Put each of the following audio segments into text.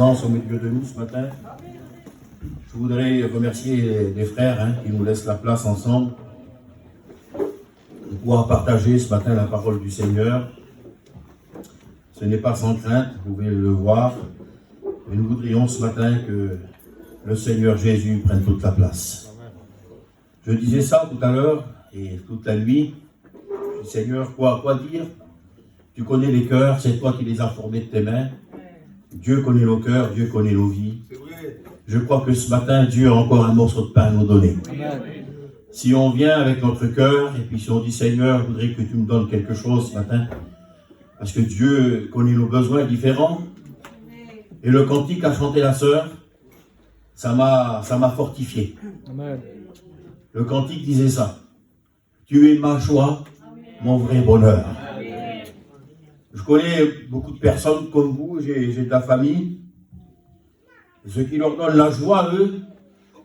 Au milieu de nous ce matin, je voudrais remercier les frères qui nous laissent la place ensemble pour pouvoir partager ce matin la parole du Seigneur. Ce n'est pas sans crainte, vous pouvez le voir, mais nous voudrions ce matin que le Seigneur Jésus prenne toute la place. Je disais ça tout à l'heure et toute la nuit. Je dis, Seigneur, quoi dire? Tu connais les cœurs, c'est toi qui les as formés de tes mains. Dieu connaît nos cœurs, Dieu connaît nos vies. Je crois que ce matin, Dieu a encore un morceau de pain à nous donner. Amen. Si on vient avec notre cœur, et puis si on dit, Seigneur, je voudrais que tu me donnes quelque chose ce matin, parce que Dieu connaît nos besoins différents. Et le cantique qu'a chanté la sœur, ça m'a fortifié. Amen. Le cantique disait ça. Tu es ma joie, mon vrai bonheur. Je connais beaucoup de personnes comme vous, j'ai de la famille. Et ce qui leur donne la joie, eux,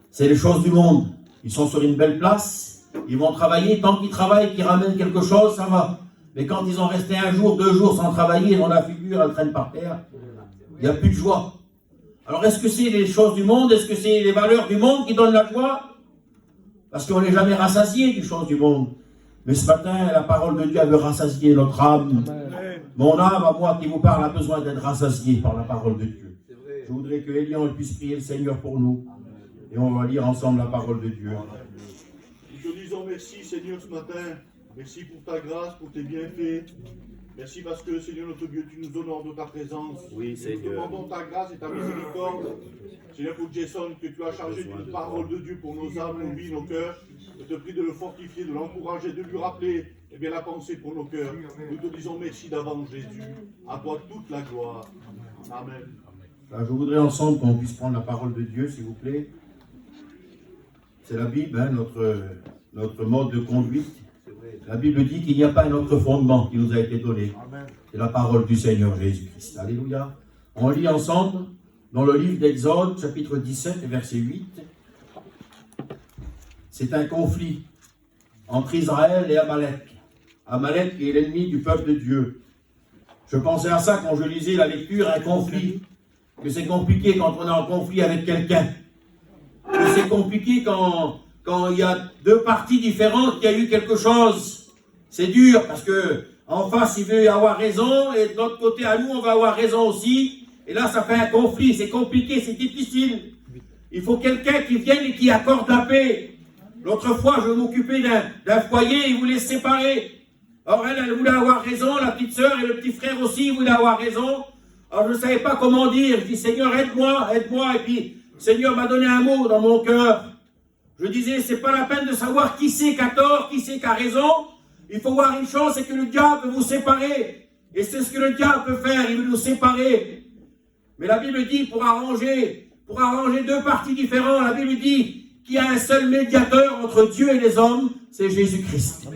c'est les choses du monde. Ils sont sur une belle place, ils vont travailler, tant qu'ils travaillent, qu'ils ramènent quelque chose, ça va. Mais quand ils ont resté un jour, 2 jours sans travailler, dans la figure, elle traîne par terre, il n'y a plus de joie. Alors est-ce que c'est les choses du monde, est-ce que c'est les valeurs du monde qui donnent la joie? Parce qu'on n'est jamais rassasié des choses du monde. Mais ce matin, la parole de Dieu veut rassasier notre âme. Amen. Mon âme, à moi qui vous parle, a besoin d'être rassasiée par la parole de Dieu. Je voudrais que Elian puisse prier le Seigneur pour nous. Et on va lire ensemble la parole de Dieu. Nous te disons merci, Seigneur, ce matin. Merci pour ta grâce, pour tes bienfaits. Merci parce que, Seigneur notre Dieu, tu nous honores de ta présence. Oui, Seigneur. Nous demandons ta grâce et ta miséricorde. Seigneur, pour Jason, que tu as chargé d'une parole de Dieu pour nos âmes, nos vies, nos cœurs. Je te prie de le fortifier, de l'encourager, de lui rappeler la pensée pour nos cœurs. Nous te disons merci d'avance, Jésus. À toi toute la gloire. Amen. Alors, je voudrais ensemble qu'on puisse prendre la parole de Dieu, s'il vous plaît. C'est la Bible, notre mode de conduite. La Bible dit qu'il n'y a pas un autre fondement qui nous a été donné. C'est la parole du Seigneur Jésus-Christ. Alléluia. On lit ensemble dans le livre d'Exode, chapitre 17, verset 8. C'est un conflit entre Israël et Amalek. Amalek est l'ennemi du peuple de Dieu. Je pensais à ça quand je lisais la lecture, un conflit. Que c'est compliqué quand on est en conflit avec quelqu'un. Que c'est compliqué quand il y a 2 parties différentes, qu'il y a eu quelque chose. C'est dur parce que en face, il veut avoir raison et de l'autre côté, à nous, on va avoir raison aussi. Et là, ça fait un conflit. C'est compliqué, c'est difficile. Il faut quelqu'un qui vienne et qui accorde la paix. L'autre fois, je m'occupais d'un foyer, ils voulaient se séparer. Alors elle voulait avoir raison, la petite sœur et le petit frère aussi voulaient avoir raison. Alors je ne savais pas comment dire. Je dis, Seigneur, aide-moi. Et puis, Seigneur m'a donné un mot dans mon cœur. Je disais, c'est pas la peine de savoir qui c'est qui a tort, qui c'est qui a raison. Il faut voir une chose, c'est que le diable veut vous séparer. Et c'est ce que le diable peut faire, il veut nous séparer. Mais la Bible dit, pour arranger 2 parties différentes, la Bible dit qu'il y a un seul médiateur entre Dieu et les hommes, c'est Jésus-Christ.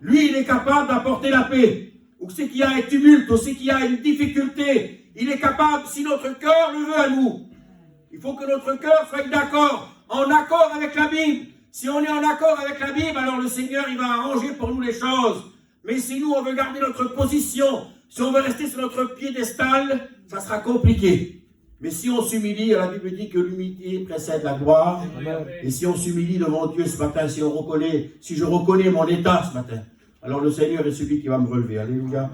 Lui, il est capable d'apporter la paix. Où c'est qu'il y a un tumulte, où c'est qu'il y a une difficulté, il est capable, si notre cœur le veut à nous. Il faut que notre cœur soit en accord avec la Bible. Si on est en accord avec la Bible, alors le Seigneur, il va arranger pour nous les choses. Mais si nous, on veut garder notre position, si on veut rester sur notre piédestal, ça sera compliqué. Mais si on s'humilie, la Bible dit que l'humilité précède la gloire. Et si on s'humilie devant Dieu ce matin, si je reconnais mon état ce matin, alors le Seigneur est celui qui va me relever. Alléluia.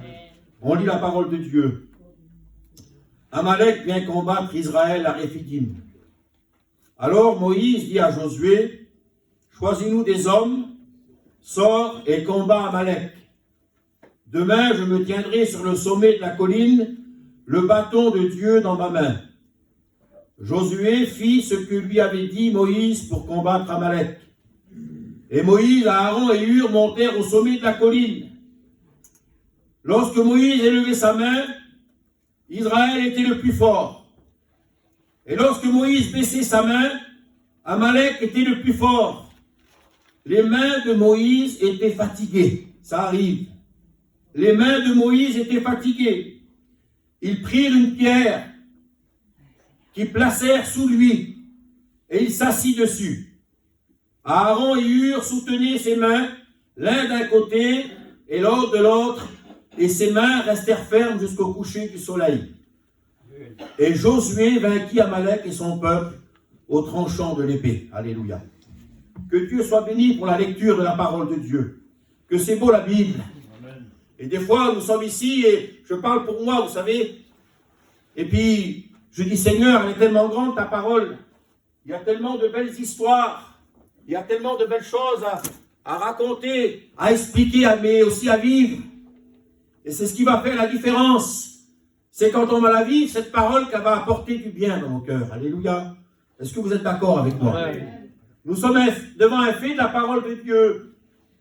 On lit la parole de Dieu. Amalek vient combattre Israël à Réphidim. Alors Moïse dit à Josué, choisis-nous des hommes, sors et combat Amalek. Demain, je me tiendrai sur le sommet de la colline, le bâton de Dieu dans ma main. Josué fit ce que lui avait dit Moïse pour combattre Amalek. Et Moïse, Aaron et Hur montèrent au sommet de la colline. Lorsque Moïse élevait sa main, Israël était le plus fort. Et lorsque Moïse baissait sa main, Amalek était le plus fort. Les mains de Moïse étaient fatiguées. Ça arrive. Les mains de Moïse étaient fatiguées. Ils prirent une pierre qu'ils placèrent sous lui et il s'assit dessus. Aaron et Hur soutenaient ses mains, l'un d'un côté et l'autre de l'autre, et ses mains restèrent fermes jusqu'au coucher du soleil. Et Josué vainquit Amalek et son peuple au tranchant de l'épée. Alléluia. Que Dieu soit béni pour la lecture de la parole de Dieu. Que c'est beau la Bible. Et des fois, nous sommes ici et je parle pour moi, vous savez. Et puis, je dis, Seigneur, elle est tellement grande ta parole. Il y a tellement de belles histoires. Il y a tellement de belles choses à raconter, à expliquer, mais aussi à vivre. Et c'est ce qui va faire la différence. C'est quand on va la vivre, cette parole, qu'elle va apporter du bien dans nos cœurs. Alléluia. Est-ce que vous êtes d'accord avec moi? Nous sommes devant un fait de la parole de Dieu.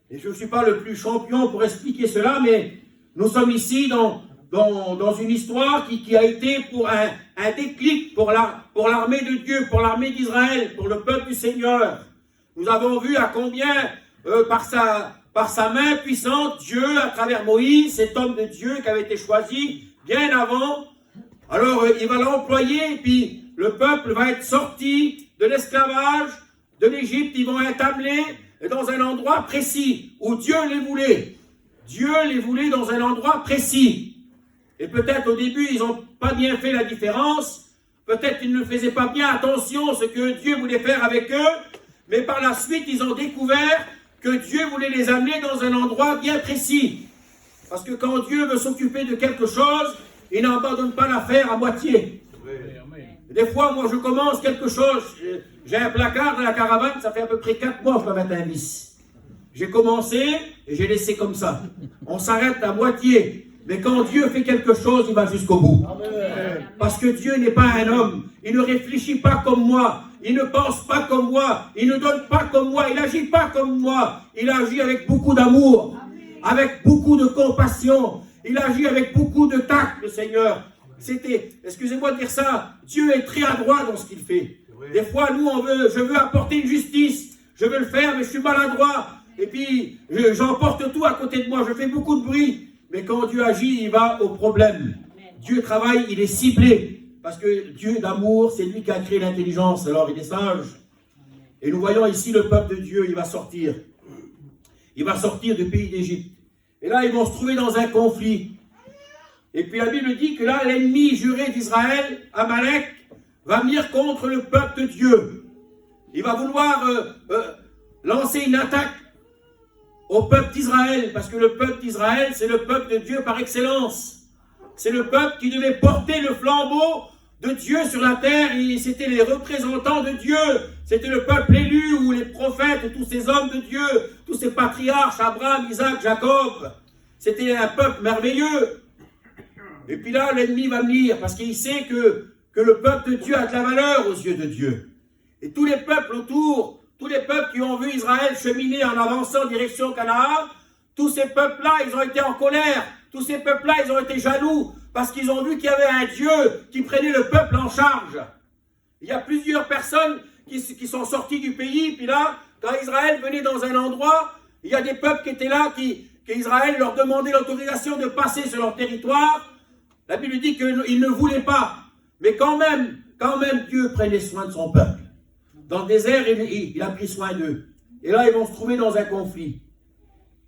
Et je ne suis pas le plus champion pour expliquer cela, mais nous sommes ici dans une histoire qui a été pour un déclic pour l'armée de Dieu, pour l'armée d'Israël, pour le peuple du Seigneur. Nous avons vu à combien, par sa main puissante, Dieu, à travers Moïse, cet homme de Dieu qui avait été choisi bien avant, alors il va l'employer, et puis le peuple va être sorti de l'esclavage de l'Égypte, ils vont être amenés dans un endroit précis, où Dieu les voulait. Dieu les voulait dans un endroit précis. Et peut-être au début, ils n'ont pas bien fait la différence, peut-être ils ne faisaient pas bien attention à ce que Dieu voulait faire avec eux, mais par la suite, ils ont découvert que Dieu voulait les amener dans un endroit bien précis. Parce que quand Dieu veut s'occuper de quelque chose, il n'abandonne pas l'affaire à moitié. Des fois, moi, je commence quelque chose, j'ai un placard dans la caravane, ça fait à peu près 4 mois que je dois mettre un vis. J'ai commencé et j'ai laissé comme ça. On s'arrête à moitié. Mais quand Dieu fait quelque chose, il va jusqu'au bout. Parce que Dieu n'est pas un homme. Il ne réfléchit pas comme moi. Il ne pense pas comme moi. Il ne donne pas comme moi. Il n'agit pas comme moi. Il agit avec beaucoup d'amour, avec beaucoup de compassion. Il agit avec beaucoup de tact, le Seigneur. Excusez-moi de dire ça, Dieu est très adroit dans ce qu'il fait. Des fois, nous, je veux apporter une justice. Je veux le faire, mais je suis maladroit. Et puis, j'emporte tout à côté de moi. Je fais beaucoup de bruit. Mais quand Dieu agit, il va au problème. Dieu travaille, il est ciblé. Parce que Dieu d'amour, c'est lui qui a créé l'intelligence. Alors, il est sage. Et nous voyons ici le peuple de Dieu, il va sortir. Il va sortir du pays d'Égypte. Et là, ils vont se trouver dans un conflit. Et puis la Bible dit que là, l'ennemi juré d'Israël, Amalek, va venir contre le peuple de Dieu. Il va vouloir lancer une attaque au peuple d'Israël, parce que le peuple d'Israël, c'est le peuple de Dieu par excellence. C'est le peuple qui devait porter le flambeau de Dieu sur la terre, et c'était les représentants de Dieu. C'était le peuple élu, ou les prophètes, tous ces hommes de Dieu, tous ces patriarches, Abraham, Isaac, Jacob. C'était un peuple merveilleux. Et puis là, l'ennemi va venir, parce qu'il sait que le peuple de Dieu a de la valeur aux yeux de Dieu. Et tous les peuples autour, tous les peuples qui ont vu Israël cheminer en avançant en direction Canaan, tous ces peuples-là, ils ont été en colère. Tous ces peuples-là, ils ont été jaloux, parce qu'ils ont vu qu'il y avait un Dieu qui prenait le peuple en charge. Il y a plusieurs personnes qui sont sorties du pays, puis là, quand Israël venait dans un endroit, il y a des peuples qui étaient là, qu'Israël leur demandait l'autorisation de passer sur leur territoire. La Bible dit qu'ils ne voulaient pas. Mais quand même, Dieu prenait soin de son peuple. Dans le désert, il a pris soin d'eux. Et là, ils vont se trouver dans un conflit.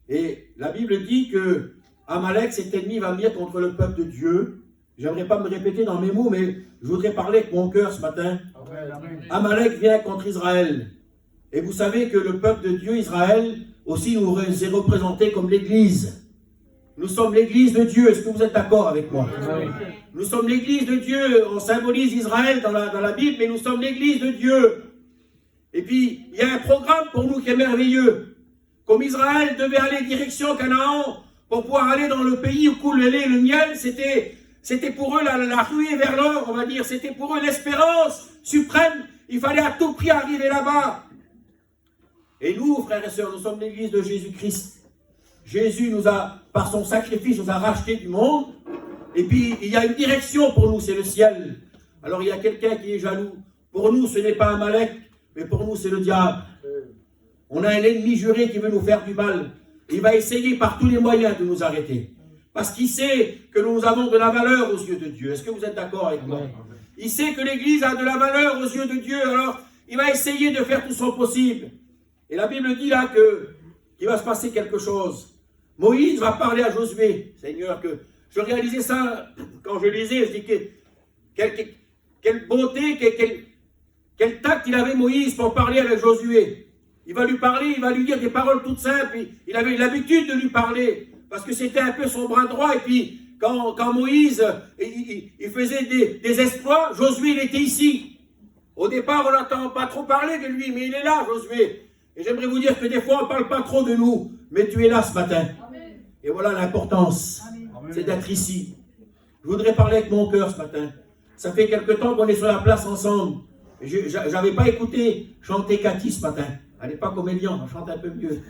Et la Bible dit que Amalek, cet ennemi, va venir contre le peuple de Dieu. J'aimerais pas me répéter dans mes mots, mais je voudrais parler avec mon cœur ce matin. Amalek vient contre Israël. Et vous savez que le peuple de Dieu, Israël, aussi nous est représenté comme l'Église. Nous sommes l'Église de Dieu. Est-ce que vous êtes d'accord avec moi? Oui. Nous sommes l'Église de Dieu. On symbolise Israël dans la Bible, mais nous sommes l'Église de Dieu. Et puis, il y a un programme pour nous qui est merveilleux. Comme Israël devait aller direction Canaan pour pouvoir aller dans le pays où coule le lait et le miel, c'était pour eux la ruée vers l'or, on va dire. C'était pour eux l'espérance suprême. Il fallait à tout prix arriver là-bas. Et nous, frères et sœurs, nous sommes l'Église de Jésus-Christ. Jésus nous a, par son sacrifice, nous a racheté du monde. Et puis, il y a une direction pour nous, c'est le ciel. Alors, il y a quelqu'un qui est jaloux. Pour nous, ce n'est pas Amalek, mais pour nous, c'est le diable. On a un ennemi juré qui veut nous faire du mal. Il va essayer par tous les moyens de nous arrêter. Parce qu'il sait que nous avons de la valeur aux yeux de Dieu. Est-ce que vous êtes d'accord avec moi? Il sait que l'Église a de la valeur aux yeux de Dieu. Alors, il va essayer de faire tout son possible. Et la Bible dit là qu'il va se passer quelque chose. Moïse va parler à Josué. Seigneur, que je réalisais ça quand je lisais. Je dis que quelle beauté, quel tact il avait Moïse pour parler avec Josué. Il va lui parler, il va lui dire des paroles toutes simples. Il avait l'habitude de lui parler, parce que c'était un peu son bras droit. Et puis, quand Moïse il faisait des exploits, Josué il était ici. Au départ, on n'entend pas trop parler de lui, mais il est là, Josué. Et j'aimerais vous dire que des fois, on ne parle pas trop de nous, mais tu es là ce matin. Amen. Et voilà l'importance, c'est d'être ici. Je voudrais parler avec mon cœur ce matin. Ça fait quelque temps qu'on est sur la place ensemble. Je n'avais pas écouté chanter Cathy ce matin. Elle n'est pas comédienne, elle chante un peu mieux.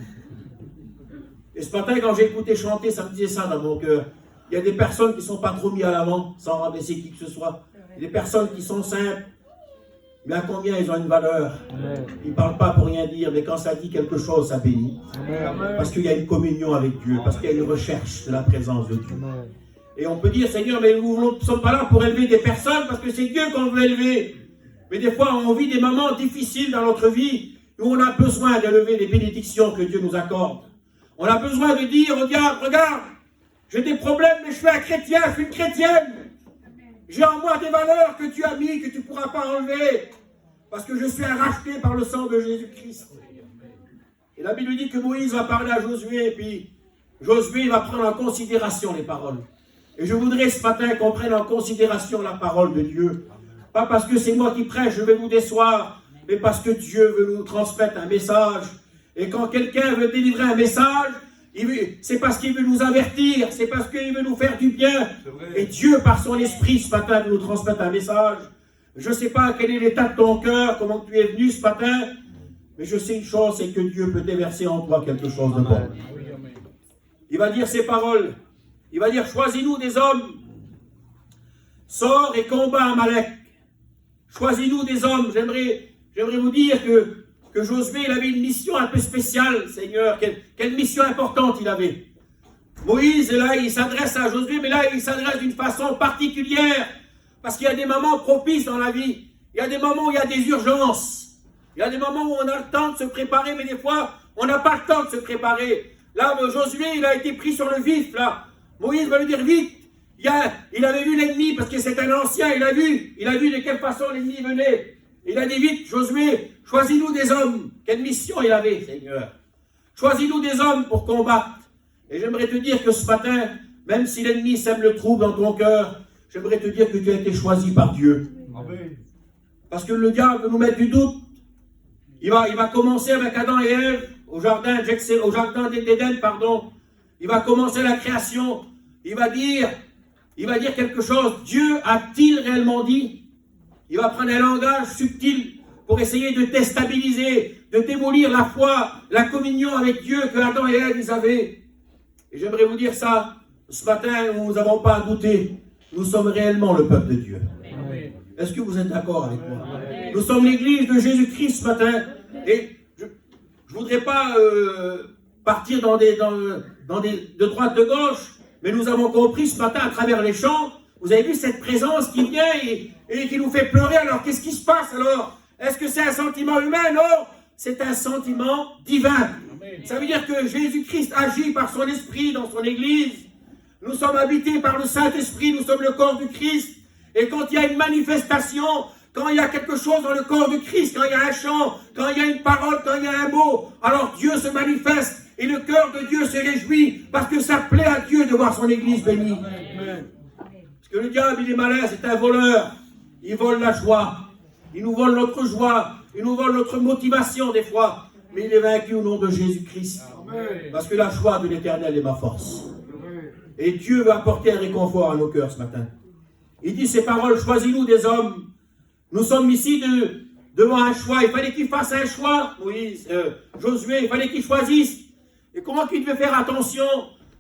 Et ce matin, quand j'ai écouté chanter, ça me disait ça dans mon cœur. Il y a des personnes qui ne sont pas trop mises à l'avant, sans rabaisser qui que ce soit. Des personnes qui sont simples. Mais à combien ils ont une valeur? Amen. Ils ne parlent pas pour rien dire, mais quand ça dit quelque chose, ça bénit. Amen. Parce qu'il y a une communion avec Dieu, parce qu'il y a une recherche de la présence de Dieu. Amen. Et on peut dire, Seigneur, mais nous ne sommes pas là pour élever des personnes, parce que c'est Dieu qu'on veut élever. Mais des fois, on vit des moments difficiles dans notre vie, où on a besoin d'élever les bénédictions que Dieu nous accorde. On a besoin de dire au diable, regarde, j'ai des problèmes, mais je suis un chrétien, je suis une chrétienne. J'ai en moi des valeurs que tu as mis, que tu ne pourras pas enlever. Parce que je suis racheté par le sang de Jésus-Christ. Et la Bible dit que Moïse va parler à Josué, et puis Josué va prendre en considération les paroles. Et je voudrais ce matin qu'on prenne en considération la parole de Dieu. Pas parce que c'est moi qui prêche, je vais vous décevoir, mais parce que Dieu veut nous transmettre un message. Et quand quelqu'un veut délivrer un message, c'est parce qu'il veut nous avertir, c'est parce qu'il veut nous faire du bien. Et Dieu, par son esprit, ce matin, veut nous transmettre un message. Je ne sais pas quel est l'état de ton cœur, comment tu es venu ce matin, mais je sais une chose, c'est que Dieu peut déverser en toi quelque chose de bon. Il va dire ces paroles. Il va dire, choisis-nous des hommes, sors et combat Amalek. Choisis-nous des hommes. J'aimerais vous dire que Josué, il avait une mission un peu spéciale, Seigneur. Quelle mission importante il avait. Moïse, là, il s'adresse à Josué, mais là, il s'adresse d'une façon particulière. Parce qu'il y a des moments propices dans la vie. Il y a des moments où il y a des urgences. Il y a des moments où on a le temps de se préparer, mais des fois, on n'a pas le temps de se préparer. Là, Josué, il a été pris sur le vif, là. Moïse va lui dire vite. Il avait vu l'ennemi, parce que c'est un ancien, il a vu de quelle façon l'ennemi venait. Il a dit vite, Josué, choisis-nous des hommes. Quelle mission il avait, Seigneur. Choisis-nous des hommes pour combattre. Et j'aimerais te dire que ce matin, même si l'ennemi sème le trouble dans ton cœur, j'aimerais te dire que tu as été choisi par Dieu. Amen. Parce que le diable veut nous mettre du doute. Il va commencer avec Adam et Ève au jardin d'Éden, pardon. Il va commencer la création. Il va dire quelque chose. Dieu a-t-il réellement dit? Il va prendre un langage subtil pour essayer de déstabiliser, de démolir la foi, la communion avec Dieu que Adam et Ève ils avaient. Et j'aimerais vous dire ça. Ce matin, nous n'avons pas à douter. Nous sommes réellement le peuple de Dieu. Est-ce que vous êtes d'accord avec moi? Nous sommes l'église de Jésus-Christ ce matin. Et je ne voudrais pas partir de droite, de gauche, mais nous avons compris ce matin à travers les chants, vous avez vu cette présence qui vient et qui nous fait pleurer. Alors qu'est-ce qui se passe alors? Est-ce que c'est un sentiment humain? Non, c'est un sentiment divin. Ça veut dire que Jésus-Christ agit par son esprit dans son église. Nous sommes habités par le Saint-Esprit, nous sommes le corps du Christ. Et quand il y a une manifestation, quand il y a quelque chose dans le corps du Christ, quand il y a un chant, quand il y a une parole, quand il y a un mot, alors Dieu se manifeste et le cœur de Dieu se réjouit parce que ça plaît à Dieu de voir son église bénie. Parce que le diable, il est malin, c'est un voleur. Il vole la joie. Il nous vole notre joie. Il nous vole notre motivation des fois. Mais il est vaincu au nom de Jésus-Christ. Parce que la joie de l'Éternel est ma force. Et Dieu va apporter un réconfort à nos cœurs ce matin. Il dit ces paroles, choisis-nous des hommes. Nous sommes ici devant un choix. Il fallait qu'il fasse un choix. Josué, il fallait qu'il choisisse. Et comment qu'il devait faire attention?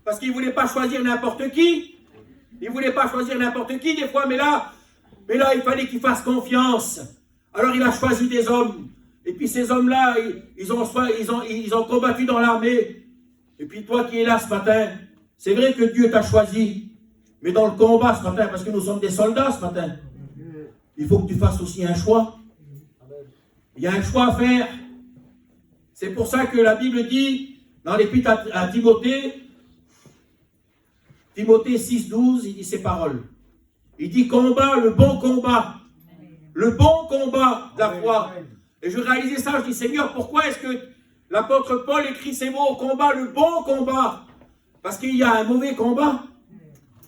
Parce qu'il ne voulait pas choisir n'importe qui. Il ne voulait pas choisir n'importe qui des fois, mais là, il fallait qu'il fasse confiance. Alors il a choisi des hommes. Et puis ces hommes-là, ils ont combattu dans l'armée. Et puis toi qui es là ce matin, c'est vrai que Dieu t'a choisi. Mais dans le combat ce matin, parce que nous sommes des soldats ce matin, il faut que tu fasses aussi un choix. Il y a un choix à faire. C'est pour ça que la Bible dit, dans l'épître à Timothée 6,12, il dit ces paroles. Il dit combat, le bon combat. Le bon combat de la foi. Et je réalisais ça, je dis Seigneur, pourquoi est-ce que l'apôtre Paul écrit ces mots, combat, le bon combat? Parce qu'il y a un mauvais combat.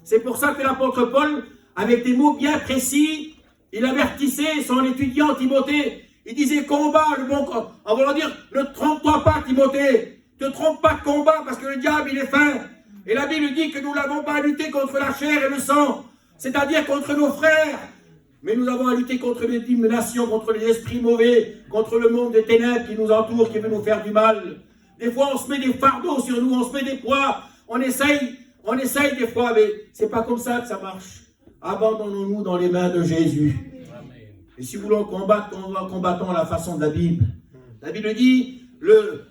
C'est pour ça que l'apôtre Paul, avec des mots bien précis, il avertissait son étudiant Timothée. Il disait combat, le bon combat. En voulant dire, ne te trompe-toi pas Timothée. Ne te trompe pas de combat parce que le diable il est fin. Et la Bible dit que nous n'avons pas à lutter contre la chair et le sang. C'est-à-dire contre nos frères. Mais nous avons à lutter contre les nations, contre les esprits mauvais, contre le monde des ténèbres qui nous entoure, qui veut nous faire du mal. Des fois, on se met des fardeaux sur nous, on se met des poids, on essaye des fois, mais c'est pas comme ça que ça marche. Abandonnons-nous dans les mains de Jésus. Amen. Et si nous voulons combattre, combattons à la façon de la Bible. La Bible dit,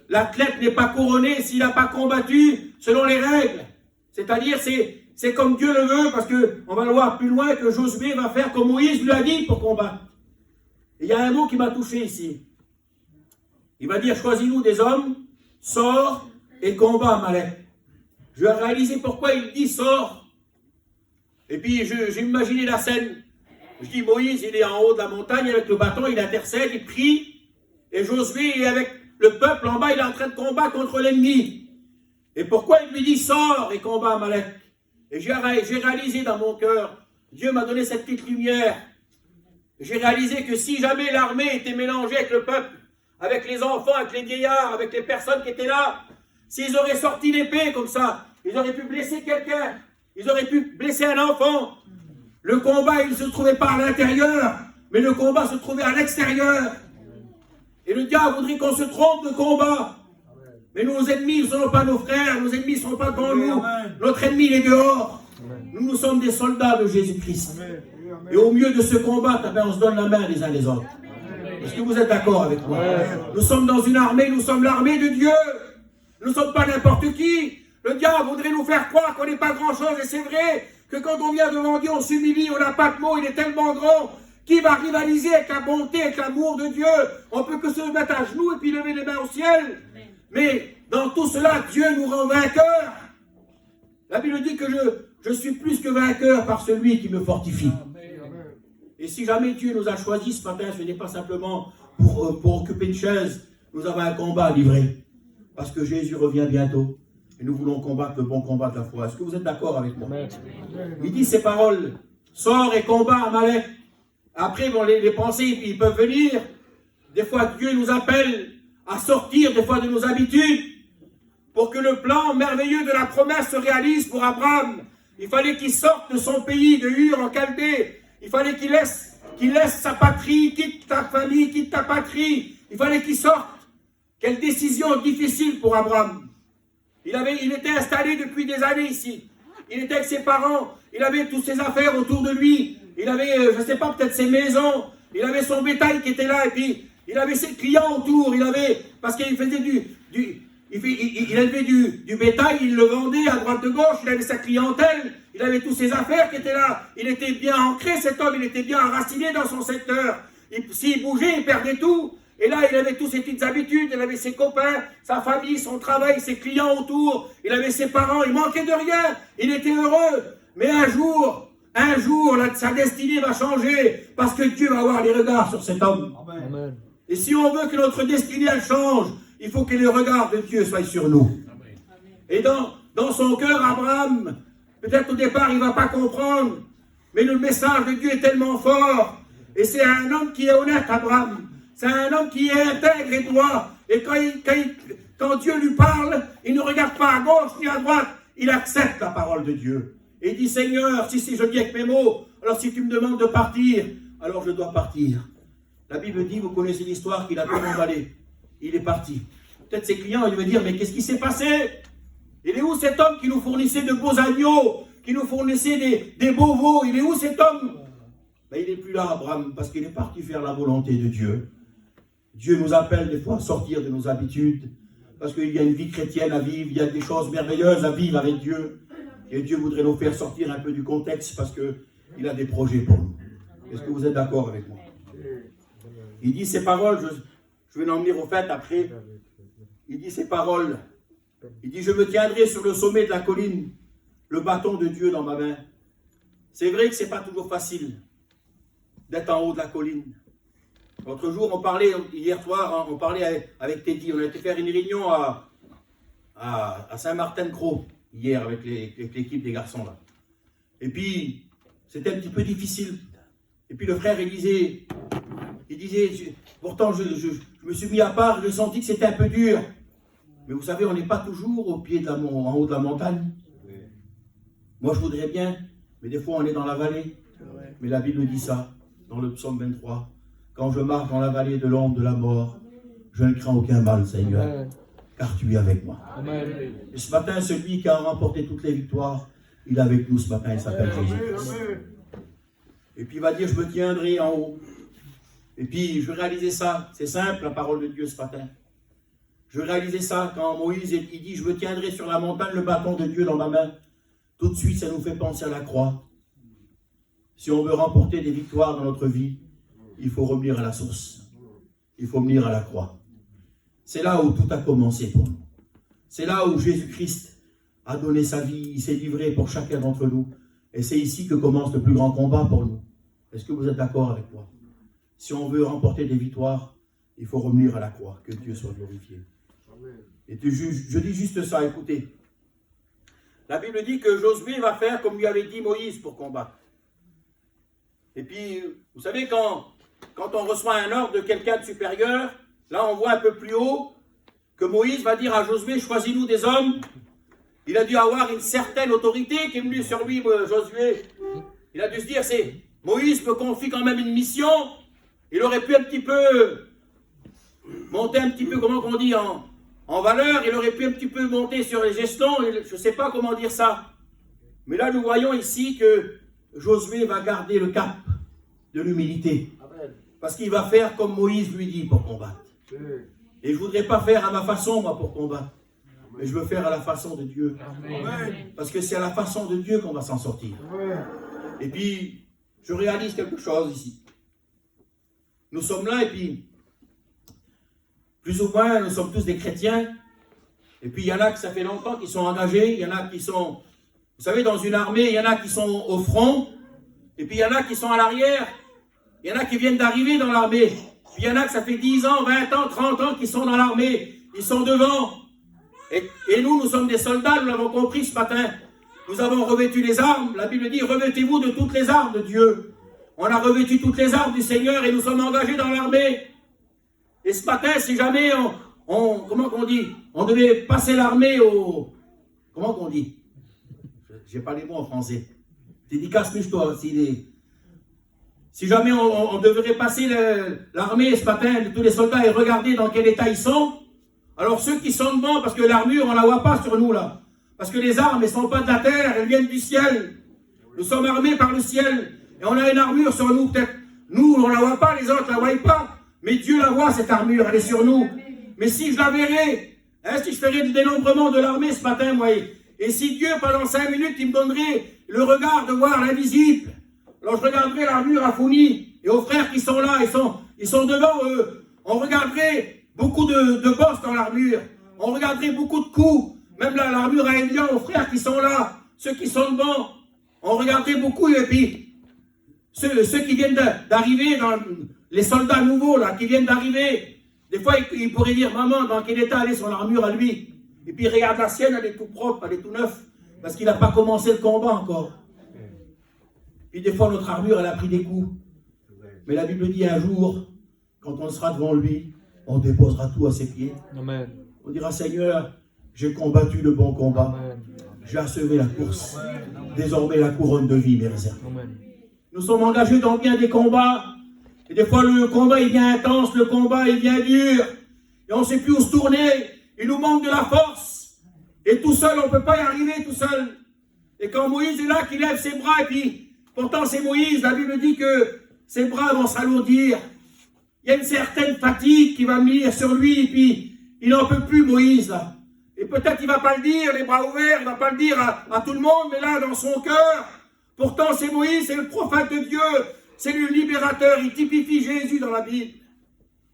l'athlète n'est pas couronné s'il n'a pas combattu selon les règles. C'est-à-dire, c'est comme Dieu le veut, parce qu'on va le voir plus loin que Josué va faire comme Moïse lui a dit pour combattre. Et il y a un mot qui m'a touché ici. Il va dire, choisis-nous des hommes, sors et combat Amalek. Je vais réaliser pourquoi il dit sors. Et puis j'ai imaginé la scène. Je dis, Moïse, il est en haut de la montagne avec le bâton, il intercède, il prie. Et Josué est avec le peuple en bas, il est en train de combattre contre l'ennemi. Et pourquoi il lui dit sors et combat Amalek? Et j'ai réalisé dans mon cœur, Dieu m'a donné cette petite lumière. J'ai réalisé que si jamais l'armée était mélangée avec le peuple, avec les enfants, avec les vieillards, avec les personnes qui étaient là, s'ils auraient sorti l'épée comme ça, ils auraient pu blesser quelqu'un, ils auraient pu blesser un enfant. Le combat, il ne se trouvait pas à l'intérieur, mais le combat se trouvait à l'extérieur. Et le diable voudrait qu'on se trompe de combat. Mais nos ennemis ne seront pas nos frères, nos ennemis ne seront pas devant nous. Notre ennemi, il est dehors. Nous sommes des soldats de Jésus-Christ. Et au milieu de ce combat, on se donne la main les uns les autres. Est-ce que vous êtes d'accord avec moi? Nous sommes dans une armée, nous sommes l'armée de Dieu. Nous ne sommes pas n'importe qui. Le diable voudrait nous faire croire qu'on n'est pas grand-chose. Et c'est vrai que quand on vient devant Dieu, on s'humilie, on n'a pas de mots, il est tellement grand. Qui va rivaliser avec la bonté, avec l'amour de Dieu? On peut que se mettre à genoux et puis lever les mains au ciel. Mais dans tout cela, Dieu nous rend vainqueurs. La Bible dit que je suis plus que vainqueur par celui qui me fortifie. Et si jamais Dieu nous a choisis ce matin, ce n'est pas simplement pour occuper une chaise. Nous avons un combat à livrer. Parce que Jésus revient bientôt. Et nous voulons combattre le bon combat de la foi. Est-ce que vous êtes d'accord avec moi? Il dit ces paroles. Sors et combat Amalek. Après, bon, les pensées, ils peuvent venir. Des fois, Dieu nous appelle à sortir des fois de nos habitudes pour que le plan merveilleux de la promesse se réalise pour Abraham. Il fallait qu'il sorte de son pays, de Ur en Chaldée. Il fallait qu'il laisse sa patrie, quitte ta famille, quitte ta patrie. Il fallait qu'il sorte. Quelle décision difficile pour Abraham. Il était installé depuis des années ici. Il était avec ses parents. Il avait toutes ses affaires autour de lui. Il avait, je ne sais pas, peut-être ses maisons. Il avait son bétail qui était là. Et puis, il avait ses clients autour. Parce qu'il faisait il élevait du bétail, il le vendait à droite de gauche. Il avait sa clientèle. Il avait toutes ses affaires qui étaient là. Il était bien ancré, cet homme. Il était bien enraciné dans son secteur. S'il bougeait, il perdait tout. Et là, il avait toutes ses petites habitudes, il avait ses copains, sa famille, son travail, ses clients autour, il avait ses parents, il manquait de rien, il était heureux. Mais un jour, sa destinée va changer, parce que Dieu va avoir les regards sur cet homme. Amen. Et si on veut que notre destinée elle change, il faut que les regards de Dieu soient sur nous. Amen. Et dans son cœur, Abraham, peut-être au départ, il ne va pas comprendre, mais le message de Dieu est tellement fort. Et c'est un homme qui est honnête, Abraham. C'est un homme qui est intègre et droit. Et quand Dieu lui parle, il ne regarde pas à gauche ni à droite. Il accepte la parole de Dieu. Et il dit, Seigneur, si je dis avec mes mots, alors si tu me demandes de partir, alors je dois partir. La Bible dit, vous connaissez l'histoire, qu'il a tout emballé. Il est parti. Peut-être ses clients, ils vont dire, mais qu'est-ce qui s'est passé? Il est où cet homme qui nous fournissait de beaux agneaux, qui nous fournissait des beaux veaux? Il est où cet homme? Ben, il n'est plus là, Abraham, parce qu'il est parti faire la volonté de Dieu. Dieu nous appelle des fois à sortir de nos habitudes, parce qu'il y a une vie chrétienne à vivre, il y a des choses merveilleuses à vivre avec Dieu. Et Dieu voudrait nous faire sortir un peu du contexte, parce qu'il a des projets pour nous. Est-ce que vous êtes d'accord avec moi? Il dit ces paroles, je vais en venir au fait après. Il dit ces paroles. Il dit, je me tiendrai sur le sommet de la colline, le bâton de Dieu dans ma main. C'est vrai que ce n'est pas toujours facile d'être en haut de la colline. L'autre jour, on parlait, hier soir, on parlait avec Teddy. On a été faire une réunion à Saint-Martin-de-Croix, hier, avec l'équipe des garçons, là. Et puis, c'était un petit peu difficile. Et puis le frère, il disait, pourtant, je me suis mis à part, j'ai senti que c'était un peu dur. Mais vous savez, on n'est pas toujours au pied en haut de la montagne. Moi, je voudrais bien, mais des fois, on est dans la vallée. Mais la Bible dit ça, dans le psaume 23. Quand je marche dans la vallée de l'ombre de la mort, je ne crains aucun mal, Seigneur, Amen. Car tu es avec moi. Amen. Et ce matin, celui qui a remporté toutes les victoires, il est avec nous ce matin, il s'appelle Jésus. Et puis il va dire, je me tiendrai en haut. Et puis je vais réaliser ça. C'est simple, la parole de Dieu ce matin. Je vais réaliser ça quand Moïse il dit, je me tiendrai sur la montagne, le bâton de Dieu dans ma main. Tout de suite, ça nous fait penser à la croix. Si on veut remporter des victoires dans notre vie, il faut revenir à la source. Il faut venir à la croix. C'est là où tout a commencé pour nous. C'est là où Jésus-Christ a donné sa vie. Il s'est livré pour chacun d'entre nous. Et c'est ici que commence le plus grand combat pour nous. Est-ce que vous êtes d'accord avec moi? Si on veut remporter des victoires, il faut revenir à la croix. Que Dieu soit glorifié. Et je dis juste ça, écoutez. La Bible dit que Josué va faire comme lui avait dit Moïse pour combattre. Et puis, vous savez, quand on reçoit un ordre de quelqu'un de supérieur, là on voit un peu plus haut que Moïse va dire à Josué, choisis-nous des hommes. Il a dû avoir une certaine autorité qui est venue sur lui, Josué. Il a dû se dire, Moïse me confie quand même une mission. Il aurait pu un petit peu monter un petit peu, comment on dit, en valeur. Il aurait pu un petit peu monter sur les gestons. Je ne sais pas comment dire ça. Mais là, nous voyons ici que Josué va garder le cap de l'humilité. Parce qu'il va faire comme Moïse lui dit pour combattre. Et je ne voudrais pas faire à ma façon, moi, pour combattre. Mais je veux faire à la façon de Dieu. Amen. Parce que c'est à la façon de Dieu qu'on va s'en sortir. Amen. Et puis, je réalise quelque chose ici. Nous sommes là et puis, plus ou moins, nous sommes tous des chrétiens. Et puis, il y en a qui ça fait longtemps qui sont engagés. Il y en a qui sont, vous savez, dans une armée, il y en a qui sont au front. Et puis, il y en a qui sont à l'arrière. Il y en a qui viennent d'arriver dans l'armée. Puis, il y en a que ça fait 10 ans, 20 ans, 30 ans qui sont dans l'armée. Ils sont devant. Et nous sommes des soldats, nous l'avons compris ce matin. Nous avons revêtu les armes. La Bible dit, revêtez-vous de toutes les armes de Dieu. On a revêtu toutes les armes du Seigneur et nous sommes engagés dans l'armée. Et ce matin, si jamais comment qu'on dit, on devait passer l'armée au... Comment qu'on dit? J'ai pas les mots en français. Dédicace-toi. Si jamais on devrait passer l'armée ce matin, tous les soldats, et regarder dans quel état ils sont, alors ceux qui sont devant, parce que l'armure, on ne la voit pas sur nous là. Parce que les armes, elles ne sont pas de la terre, elles viennent du ciel. Nous sommes armés par le ciel. Et on a une armure sur nous, peut-être. Nous, on ne la voit pas, les autres ne la voient pas. Mais Dieu la voit, cette armure, elle est sur nous. Mais si je la verrais, si je ferais le dénombrement de l'armée ce matin, moi, et si Dieu, pendant 5 minutes, il me donnerait le regard de voir l'invisible, alors je regarderais l'armure à Founi, et aux frères qui sont là, ils sont devant eux. On regarderait beaucoup de bosses dans l'armure. On regarderait beaucoup de coups. Même l'armure à Elian, aux frères qui sont là, ceux qui sont devant. On regarderait beaucoup. Et puis, ceux qui viennent d'arriver, les soldats nouveaux là, qui viennent d'arriver, des fois, ils pourraient dire, maman, dans quel état elle est son armure à lui? Et puis, regarde la sienne, elle est tout propre, elle est tout neuve. Parce qu'il n'a pas commencé le combat encore. Puis, des fois, notre armure, elle a pris des coups. Mais la Bible dit un jour, quand on sera devant lui, on déposera tout à ses pieds. Amen. On dira, Seigneur, j'ai combattu le bon combat. Amen. J'ai achevé la course. Amen. Désormais, la couronne de vie m'est réservée. Nous sommes engagés dans bien des combats. Et des fois, le combat, il vient intense, le combat, il vient dur. Et on ne sait plus où se tourner. Il nous manque de la force. Et tout seul, on ne peut pas y arriver tout seul. Et quand Moïse est là, qu'il lève ses bras, et puis, pourtant c'est Moïse, la Bible dit que ses bras vont s'alourdir. Il y a une certaine fatigue qui va venir sur lui, et puis il n'en peut plus, Moïse, là. Et peut-être il ne va pas le dire, les bras ouverts, il ne va pas le dire à tout le monde, mais là, dans son cœur, pourtant c'est Moïse, c'est le prophète de Dieu, c'est le libérateur, il typifie Jésus dans la Bible.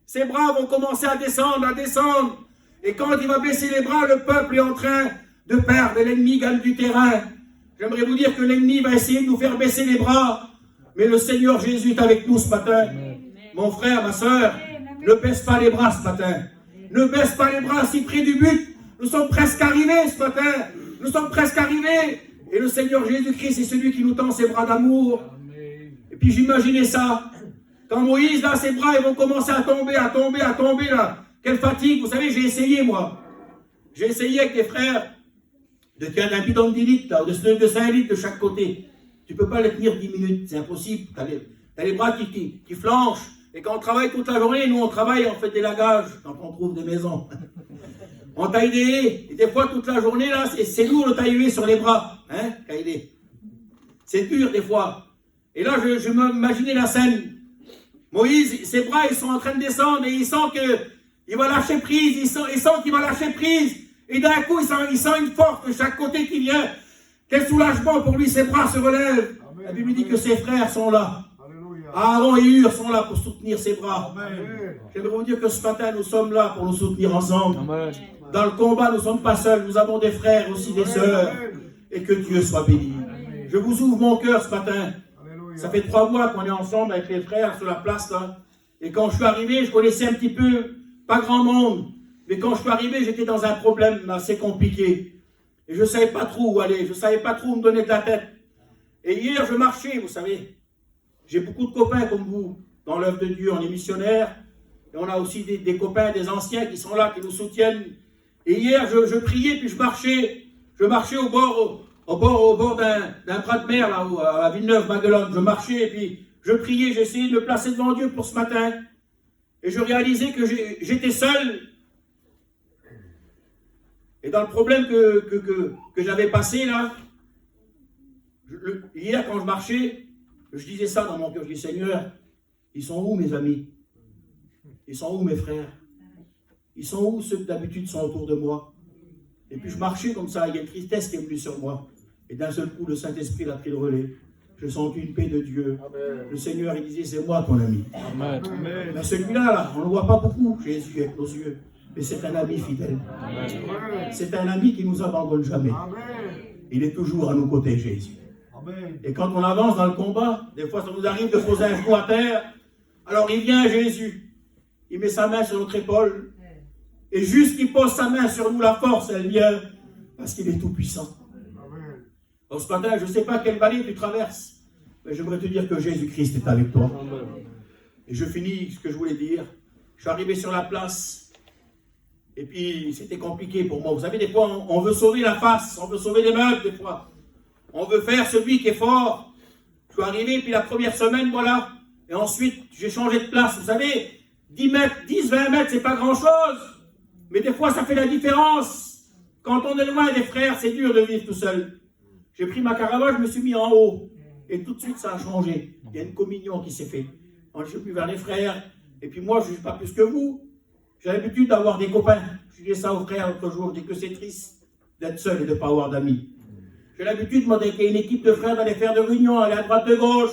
Ses bras vont commencer à descendre, et quand il va baisser les bras, le peuple est en train de perdre, l'ennemi gagne du terrain. J'aimerais vous dire que l'ennemi va essayer de nous faire baisser les bras, mais le Seigneur Jésus est avec nous ce matin. Mon frère, ma soeur, ne baisse pas les bras ce matin. Ne baisse pas les bras si près du but. Nous sommes presque arrivés ce matin. Nous sommes presque arrivés. Et le Seigneur Jésus-Christ est celui qui nous tend ses bras d'amour. Et puis j'imaginais ça. Quand Moïse, là, ses bras, ils vont commencer à tomber, là. Quelle fatigue. Vous savez, j'ai essayé, moi. J'ai essayé avec des frères de tenir un bidon de 10 litres, là, de 5 litres de chaque côté. Tu ne peux pas les tenir 10 minutes, c'est impossible. Tu as les bras qui flanchent. Et quand on travaille toute la journée, nous on travaille, on fait des lagages, quand on trouve des maisons. On taille des haies. Et des fois, toute la journée, là, c'est lourd le tailler sur les bras. Hein, tailler. C'est dur, des fois. Et là, je m'imaginais la scène. Moïse, ses bras, ils sont en train de descendre et il sent qu'il va lâcher prise. Il sent qu'il va lâcher prise. Et d'un coup, il sent une force de chaque côté qui vient. Quel soulagement pour lui, ses bras se relèvent. Amen. La Bible dit que ses frères sont là. Aaron et Hur sont là pour soutenir ses bras. J'aimerais vous dire que ce matin, nous sommes là pour nous soutenir ensemble. Amen. Dans le combat, nous ne sommes pas seuls. Nous avons des frères, aussi des sœurs. Et que Dieu soit béni. Amen. Je vous ouvre mon cœur ce matin. Alléluia. Ça fait 3 mois qu'on est ensemble avec les frères sur la place là. Et quand je suis arrivé, je connaissais un petit peu, pas grand monde. Mais quand je suis arrivé, j'étais dans un problème assez compliqué. Et je ne savais pas trop où aller. Je ne savais pas trop où me donner de la tête. Et hier, je marchais, vous savez. J'ai beaucoup de copains comme vous, dans l'œuvre de Dieu. On est missionnaires. Et on a aussi des copains, des anciens qui sont là, qui nous soutiennent. Et hier, je priais, puis je marchais. Je marchais au bord d'un bras de mer, là, à Villeneuve-Maguelone. Je marchais, et puis je priais. J'essayais de me placer devant Dieu pour ce matin. Et je réalisais que j'étais seul. Et dans le problème que j'avais passé là, hier quand je marchais, je disais ça dans mon cœur, je dis Seigneur, ils sont où mes amis? Ils sont où mes frères? Ils sont où ceux qui d'habitude sont autour de moi? Et puis je marchais comme ça, il y a une tristesse qui est venue sur moi. Et d'un seul coup, le Saint-Esprit l'a pris le relais. Je sens une paix de Dieu. Amen. Le Seigneur, il disait, c'est moi ton ami. Amen. Mais celui-là, là, on ne le voit pas beaucoup, Jésus, avec nos yeux. Mais c'est un ami fidèle. C'est un ami qui ne nous abandonne jamais. Amen. Il est toujours à nos côtés, Jésus. Amen. Et quand on avance dans le combat, des fois ça nous arrive de poser un genou à terre. Alors il vient Jésus. Il met sa main sur notre épaule. Et juste qu'il pose sa main sur nous, la force, elle vient. Parce qu'il est tout puissant. Amen. Donc ce matin, je ne sais pas quelle vallée tu traverses. Mais j'aimerais te dire que Jésus-Christ est avec toi. Amen. Et je finis ce que je voulais dire. Je suis arrivé sur la place. Et puis, c'était compliqué pour moi. Vous savez, des fois, on veut sauver la face, on veut sauver les meubles, des fois. On veut faire celui qui est fort. Je suis arrivé, puis la première semaine, voilà. Et ensuite, j'ai changé de place. Vous savez, 10 mètres, 10, 20 mètres, c'est pas grand-chose. Mais des fois, ça fait la différence. Quand on est loin des frères, c'est dur de vivre tout seul. J'ai pris ma caravane, je me suis mis en haut. Et tout de suite, ça a changé. Il y a une communion qui s'est faite. Je suis plus vers les frères. Et puis moi, je ne suis pas plus que vous. J'ai l'habitude d'avoir des copains. Je disais ça aux frères l'autre jour. Je dis que c'est triste d'être seul et de ne pas avoir d'amis. J'ai l'habitude, moi, qu'il y ait une équipe de frères d'aller faire des réunions, aller à droite, de gauche.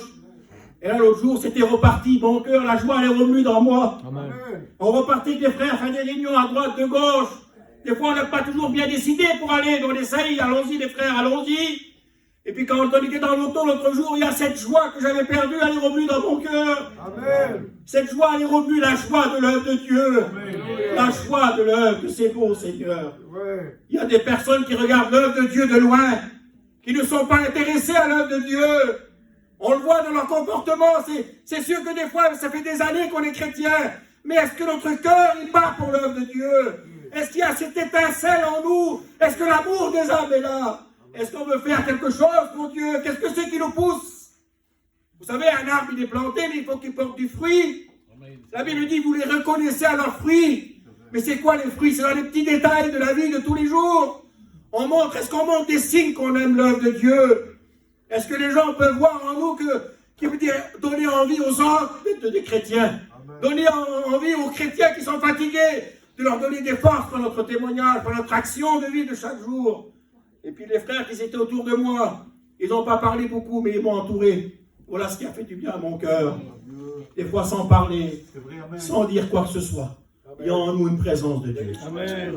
Et là, l'autre jour, c'était reparti. Mon cœur, la joie, elle est revenue dans moi. Amen. On repartit avec les frères faire des réunions à droite, de gauche. Des fois, on n'a pas toujours bien décidé pour aller. Mais on essaye. Allons-y, les frères, allons-y. Et puis quand on était dans l'auto l'autre jour, il y a cette joie que j'avais perdue, elle est revenue dans mon cœur. Amen. Cette joie, elle est revenue, la joie de l'œuvre de Dieu. Amen. La joie de l'œuvre, que c'est beau, Seigneur. Ouais. Il y a des personnes qui regardent l'œuvre de Dieu de loin, qui ne sont pas intéressées à l'œuvre de Dieu. On le voit dans leur comportement. C'est sûr que des fois, ça fait des années qu'on est chrétien. Mais est-ce que notre cœur, il bat pour l'œuvre de Dieu? Est-ce qu'il y a cette étincelle en nous? Est-ce que l'amour des âmes est là? Est-ce qu'on veut faire quelque chose pour Dieu? Qu'est-ce que c'est qui nous pousse? Vous savez, un arbre, il est planté, mais il faut qu'il porte du fruit. La Bible dit, vous les reconnaissez à leurs fruits. Mais c'est quoi les fruits? C'est dans les petits détails de la vie de tous les jours. Est-ce qu'on montre des signes qu'on aime l'œuvre de Dieu? Est-ce que les gens peuvent voir en nous qui veut dire donner envie aux autres des chrétiens? Donner envie aux chrétiens qui sont fatigués, de leur donner des forces pour notre témoignage, pour notre action de vie de chaque jour. Et puis les frères qui étaient autour de moi, ils n'ont pas parlé beaucoup, mais ils m'ont entouré. Voilà ce qui a fait du bien à mon cœur. Des fois sans parler, sans dire quoi que ce soit. Il y a en nous une présence de Dieu. Amen.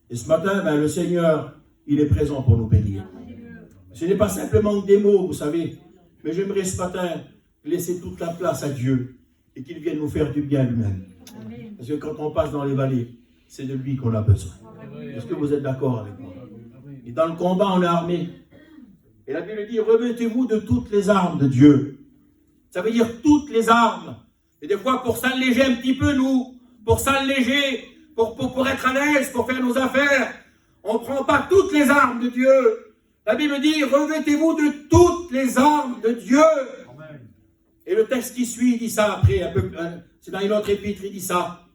Et ce matin, le Seigneur, il est présent pour nous bénir. Ce n'est pas simplement des mots, vous savez, mais j'aimerais ce matin laisser toute la place à Dieu et qu'il vienne nous faire du bien lui-même. Parce que quand on passe dans les vallées, c'est de lui qu'on a besoin. Est-ce que vous êtes d'accord avec moi? Et dans le combat, on est armé. Et la Bible dit, revêtez-vous de toutes les armes de Dieu. Ça veut dire toutes les armes. Et des fois, pour s'alléger un petit peu, nous, pour s'alléger, pour être à l'aise, pour faire nos affaires, on ne prend pas toutes les armes de Dieu. La Bible dit, revêtez-vous de toutes les armes de Dieu. Amen. Et le texte qui suit dit ça après, c'est dans une autre épître, il dit ça.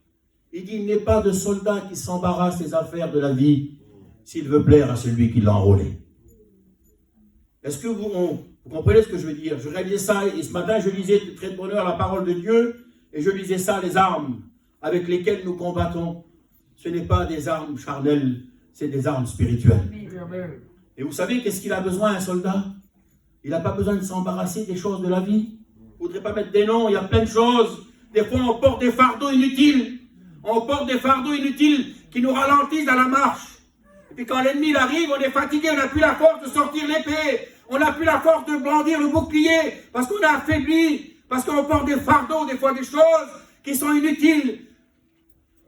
Il dit, il n'est pas de soldat qui s'embarrasse des affaires de la vie s'il veut plaire à celui qui l'a enrôlé. Est-ce que vous comprenez ce que je veux dire? Je réalisais ça, et ce matin, je lisais de très de bonheur la parole de Dieu, et je lisais ça, les armes avec lesquelles nous combattons. Ce n'est pas des armes charnelles, c'est des armes spirituelles. Amen. Et vous savez, qu'est-ce qu'il a besoin, un soldat? Il n'a pas besoin de s'embarrasser des choses de la vie. Il ne faudrait pas mettre des noms, il y a plein de choses. Des fois, on porte des fardeaux inutiles. On porte des fardeaux inutiles qui nous ralentissent dans la marche. Et puis quand l'ennemi arrive, on est fatigué, on n'a plus la force de sortir l'épée. On n'a plus la force de brandir le bouclier parce qu'on a affaibli, parce qu'on porte des fardeaux, des fois des choses qui sont inutiles.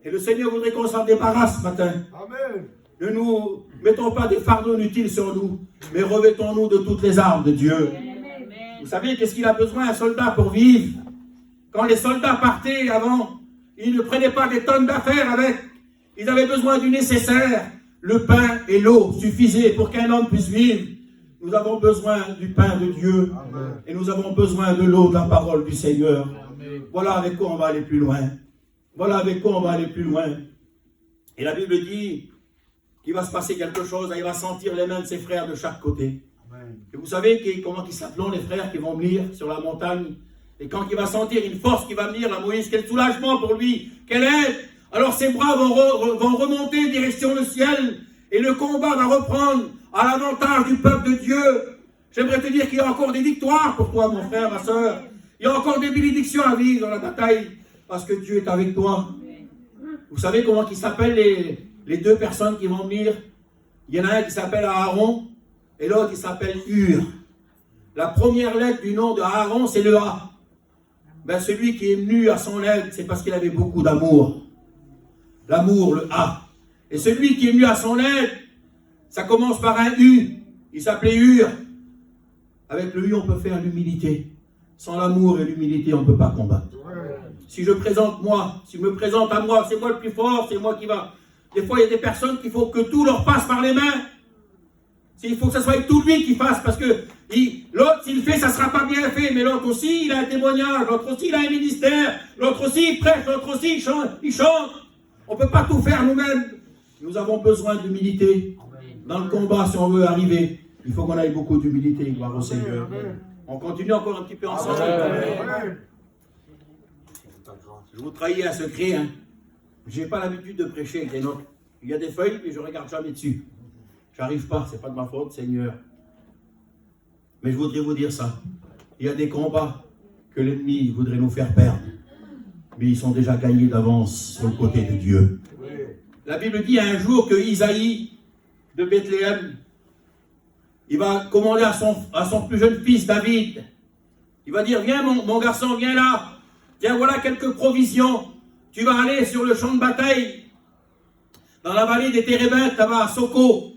Et le Seigneur voudrait qu'on s'en débarrasse ce matin. Amen. Ne nous mettons pas des fardeaux inutiles sur nous, mais revêtons-nous de toutes les armes de Dieu. Amen. Vous savez, qu'est-ce qu'il a besoin un soldat pour vivre? Quand les soldats partaient avant, ils ne prenaient pas des tonnes d'affaires avec. Ils avaient besoin du nécessaire. Le pain et l'eau suffisaient pour qu'un homme puisse vivre. Nous avons besoin du pain de Dieu. Amen. Et nous avons besoin de l'eau de la parole du Seigneur. Amen. Voilà avec quoi on va aller plus loin. Voilà avec quoi on va aller plus loin. Et la Bible dit qu'il va se passer quelque chose. Il va sentir les mains de ses frères de chaque côté. Amen. Et vous savez comment ils s'appellent les frères qui vont venir sur la montagne. Et quand il va sentir une force qui va venir à Moïse, quel soulagement pour lui, quelle aide. Alors ses bras vont remonter direction le ciel. Et le combat va reprendre à l'avantage du peuple de Dieu. J'aimerais te dire qu'il y a encore des victoires pour toi, mon frère, ma soeur. Il y a encore des bénédictions à vivre dans la bataille, parce que Dieu est avec toi. Vous savez comment ils s'appellent les deux personnes qui vont venir? Il y en a un qui s'appelle Aaron, et l'autre qui s'appelle Hur. La première lettre du nom de Aaron, c'est le A. Ben, celui qui est venu à son aide, c'est parce qu'il avait beaucoup d'amour. L'amour, le A. Et celui qui est venu à son aide, ça commence par un U. Il s'appelait Hur. Avec le U, on peut faire l'humilité. Sans l'amour et l'humilité, on ne peut pas combattre. Si je présente moi, si je me présente à moi, c'est moi le plus fort, c'est moi qui va. Des fois, il y a des personnes qu'il faut que tout leur passe par les mains. Il faut que ce soit tout lui qui fasse, parce que l'autre, s'il fait, ça ne sera pas bien fait. Mais l'autre aussi, il a un témoignage, l'autre aussi, il a un ministère, l'autre aussi, il prêche, l'autre aussi, il chante. On ne peut pas tout faire nous-mêmes. Nous avons besoin d'humilité. Dans le combat, si on veut arriver, il faut qu'on ait beaucoup d'humilité, gloire au Seigneur. On continue encore un petit peu ensemble. Je vous trahis un secret. Hein. Je n'ai pas l'habitude de prêcher avec des notes. Il y a des feuilles, mais je ne regarde jamais dessus. J'arrive pas, c'est pas de ma faute, Seigneur. Mais je voudrais vous dire ça. Il y a des combats que l'ennemi voudrait nous faire perdre. Mais ils sont déjà gagnés d'avance sur le côté de Dieu. La Bible dit un jour que Isaïe de Bethléem, il va commander à son plus jeune fils David. Il va dire, viens mon garçon, viens là. Tiens, voilà quelques provisions. Tu vas aller sur le champ de bataille, dans la vallée des Térébintes, là-bas à Soko.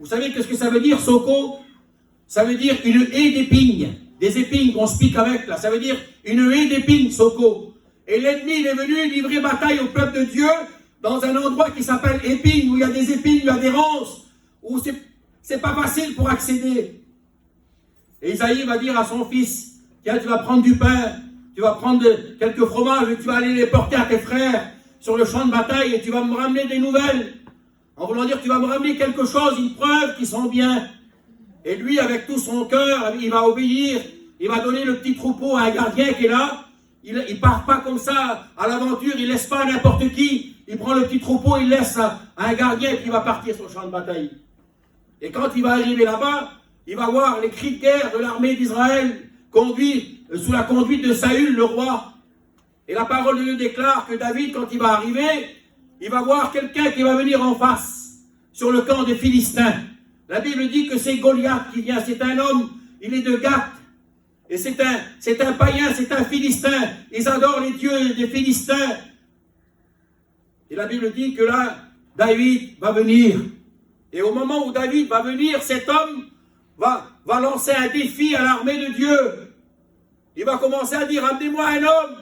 Vous savez qu'est-ce que ça veut dire, Soko? Ça veut dire une haie d'épines. Des épines qu'on se pique avec, là. Ça veut dire une haie d'épines, Soko. Et l'ennemi, il est venu livrer bataille au peuple de Dieu dans un endroit qui s'appelle Épines, où il y a des épines, il y a des ronces, où c'est pas facile pour accéder. Et Isaïe va dire à son fils, tiens, tu vas prendre du pain, tu vas prendre quelques fromages et tu vas aller les porter à tes frères sur le champ de bataille et tu vas me ramener des nouvelles. En voulant dire, tu vas me ramener quelque chose, une preuve qui sent bien. Et lui, avec tout son cœur, il va obéir. Il va donner le petit troupeau à un gardien qui est là. Il ne part pas comme ça à l'aventure, il ne laisse pas à n'importe qui. Il prend le petit troupeau, il laisse à un gardien qui va partir sur le champ de bataille. Et quand il va arriver là-bas, il va voir les cris de guerre de l'armée d'Israël conduits sous la conduite de Saül, le roi. Et la parole de Dieu déclare que David, quand il va arriver, il va voir quelqu'un qui va venir en face, sur le camp des Philistins. La Bible dit que c'est Goliath qui vient, c'est un homme, il est de Gath. Et c'est un païen, c'est un Philistin. Ils adorent les dieux des Philistins. Et la Bible dit que là, David va venir. Et au moment où David va venir, cet homme va lancer un défi à l'armée de Dieu. Il va commencer à dire, amenez-moi un homme.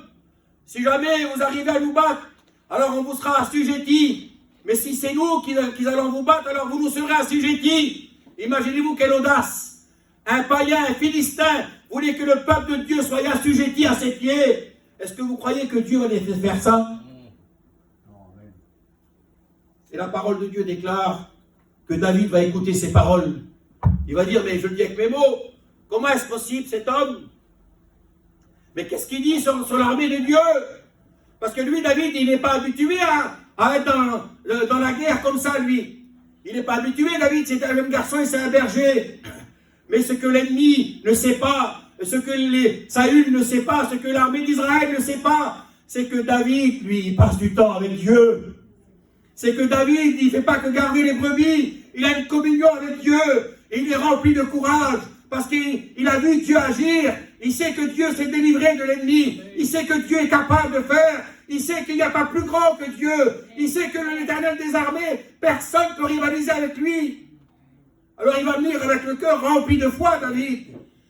Si jamais vous arrivez à nous battre, alors on vous sera assujetti. Mais si c'est nous qui allons vous battre, alors vous nous serez assujettis. Imaginez-vous quelle audace. Un païen, un Philistin, voulait que le peuple de Dieu soit assujetti à ses pieds. Est-ce que vous croyez que Dieu allait faire ça? Et la parole de Dieu déclare que David va écouter ces paroles. Il va dire, mais je le dis avec mes mots, comment est-ce possible cet homme? Mais qu'est-ce qu'il dit sur l'armée de Dieu? Parce que lui, David, il n'est pas habitué à être dans la guerre comme ça, lui. Il n'est pas habitué, David, c'est un jeune garçon et c'est un berger. Mais ce que l'ennemi ne sait pas, ce que Saül ne sait pas, ce que l'armée d'Israël ne sait pas, c'est que David, lui, il passe du temps avec Dieu. C'est que David, il ne fait pas que garder les brebis, il a une communion avec Dieu, et il est rempli de courage, parce qu'il a vu Dieu agir, il sait que Dieu s'est délivré de l'ennemi, il sait que Dieu est capable de faire, il sait qu'il n'y a pas plus grand que Dieu, il sait que l'Éternel des armées, personne ne peut rivaliser avec lui. Alors il va venir avec le cœur rempli de foi, David.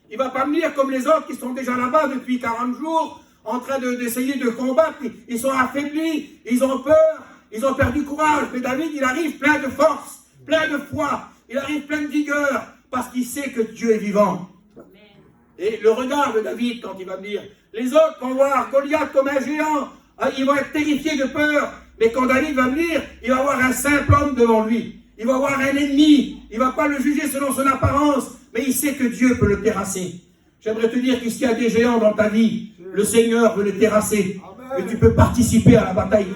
Il ne va pas venir comme les autres qui sont déjà là-bas depuis 40 jours, en train d'essayer de combattre, ils sont affaiblis, ils ont peur, ils ont perdu courage, mais David, il arrive plein de force, plein de foi, il arrive plein de vigueur, parce qu'il sait que Dieu est vivant. Et le regard de David, quand il va venir, les autres vont voir Goliath comme un géant, ils vont être terrifiés de peur, mais quand David va venir, il va voir un simple homme devant lui, il va voir un ennemi, il ne va pas le juger selon son apparence, mais il sait que Dieu peut le terrasser. J'aimerais te dire qu'il y a des géants dans ta vie, le Seigneur veut le terrasser, et tu peux participer à la bataille.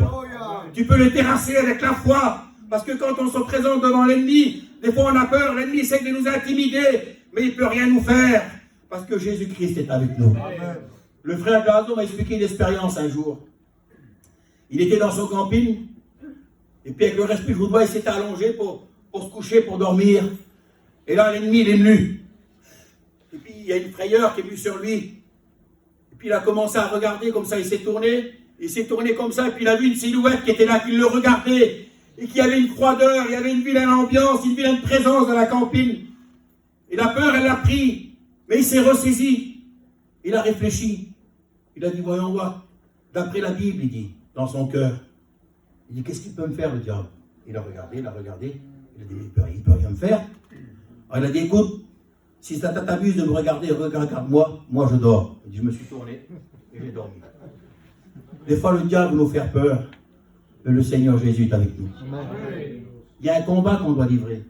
Tu peux le terrasser avec la foi, parce que quand on se présente devant l'ennemi, des fois on a peur, l'ennemi essaie de nous intimider, mais il ne peut rien nous faire, parce que Jésus-Christ est avec nous. Amen. Le frère Gazon m'a expliqué une expérience un jour. Il était dans son camping, et puis avec le respect vaudois, il s'était allongé pour se coucher, pour dormir. Et là, l'ennemi, il est venu. Et puis, il y a une frayeur qui est venue sur lui. Et puis, il a commencé à regarder comme ça, il s'est tourné comme ça, et puis il a vu une silhouette qui était là, qui le regardait, et qui avait une froideur, il y avait une vilaine ambiance, une vilaine présence dans la campine. Et la peur, elle l'a pris, mais il s'est ressaisi. Il a réfléchi. Il a dit, voyons voir. D'après la Bible, il dit, dans son cœur, il dit, qu'est-ce qu'il peut me faire, le diable? Il a regardé, il a dit, il peut rien me faire. Alors il a dit, écoute, si ça t'abuse de me regarder, regarde-moi, moi je dors. Il dit, je me suis tourné, et j'ai dormi. Des fois, le diable veut nous faire peur, mais le Seigneur Jésus est avec nous. Il y a un combat qu'on doit livrer.